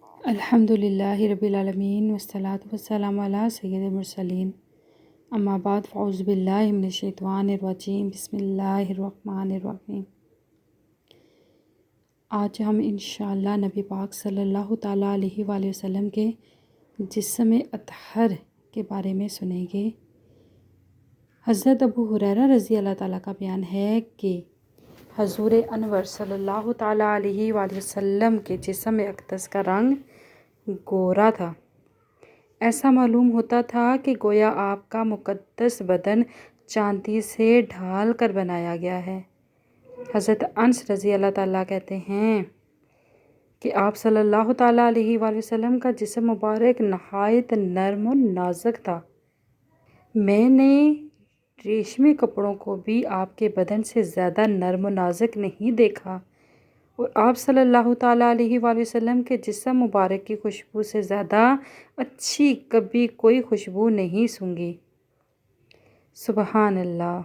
الحمد للہ رب العالمین والصلاة والسلام علی سید المرسلین اما بعد فاعوذ باللہ من الشیطان الرجیم بسم اللہ الرحمن الرحیم۔ آج ہم انشاءاللہ نبی پاک صلی اللہ تعالیٰ علیہ وآلہ وسلم کے جسم اطہر کے بارے میں سنیں گے۔ حضرت ابو ہریرہ رضی اللہ تعالیٰ کا بیان ہے کہ حضور انور صلی اللہ تعالیٰ علیہ وآلہ وسلم کے جسم اقدس کا رنگ گورا تھا۔ ایسا معلوم ہوتا تھا کہ گویا آپ کا مقدس بدن چاندی سے ڈھال کر بنایا گیا ہے۔ حضرت انس رضی اللہ تعالیٰ کہتے ہیں کہ آپ صلی اللہ تعالیٰ علیہ وآلہ وسلم کا جسم مبارک نہایت نرم و نازک تھا۔ میں نے ریشمی کپڑوں کو بھی آپ کے بدن سے زیادہ نرم و نازک نہیں دیکھا، اور آپ صلی اللہ تعالیٰ علیہ وآلہ وسلم کے جسم مبارک کی خوشبو سے زیادہ اچھی کبھی کوئی خوشبو نہیں سونگھی۔ سبحان اللہ۔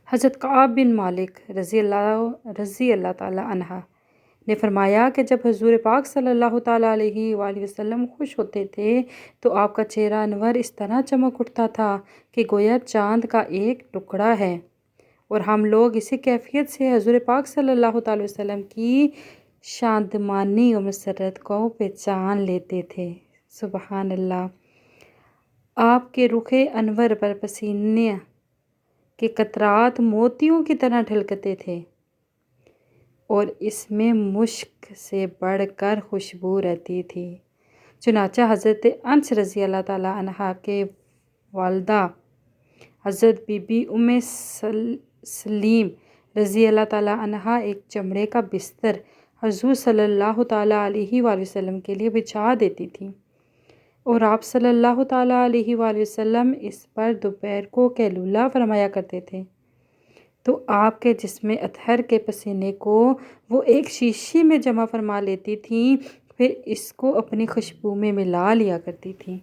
حضرت کعب بن مالک رضی اللہ تعالیٰ عنہ نے فرمایا کہ جب حضور پاک صلی اللہ تعالیٰ علیہ وآلہ وسلم خوش ہوتے تھے تو آپ کا چہرہ انور اس طرح چمک اٹھتا تھا کہ گویا چاند کا ایک ٹکڑا ہے، اور ہم لوگ اسی کیفیت سے حضور پاک صلی اللہ تعالیٰ وسلم کی شادمانی و مسرت کو پہچان لیتے تھے۔ سبحان اللہ۔ آپ کے رخ انور پر پسینے کے قطرات موتیوں کی طرح ڈھلکتے تھے، اور اس میں مشک سے بڑھ کر خوشبو رہتی تھی۔ چنانچہ حضرت انس رضی اللہ تعالیٰ عنہ کے والدہ حضرت بی بی ام سلیم رضی اللہ تعالیٰ عنہ ایک چمڑے کا بستر حضور صلی اللہ تعالیٰ علیہ وآلہ وسلم کے لیے بچھا دیتی تھیں، اور آپ صلی اللہ تعالیٰ علیہ وآلہ وسلم اس پر دوپہر کو قیلولہ فرمایا کرتے تھے، تو آپ کے جسم اطہر کے پسینے کو وہ ایک شیشی میں جمع فرما لیتی تھیں، پھر اس کو اپنی خوشبو میں ملا لیا کرتی تھیں۔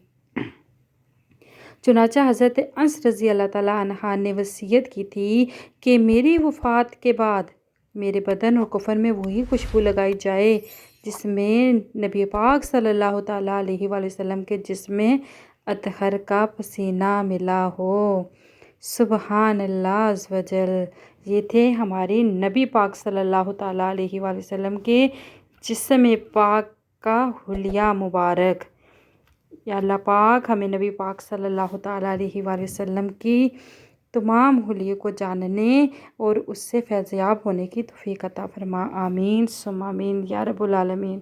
چنانچہ حضرت انس رضی اللہ تعالیٰ عنہ نے وصیت کی تھی کہ میری وفات کے بعد میرے بدن اور کفن میں وہی خوشبو لگائی جائے جس میں نبی پاک صلی اللہ تعالیٰ علیہ وآلہ وسلم کے جسم اطہر کا پسینہ ملا ہو۔ سبحان اللہ عز و جل۔ یہ تھے ہمارے نبی پاک صلی اللہ تعالیٰ علیہ وآلہ وسلم کے جسم پاک کا حلیہ مبارک۔ یا اللہ پاک ہمیں نبی پاک صلی اللہ تعالیٰ علیہ وآلہ وسلم کی تمام حلیے کو جاننے اور اس سے فیض یاب ہونے کی توفیق عطا فرما۔ آمین ثم آمین یا رب العالمین۔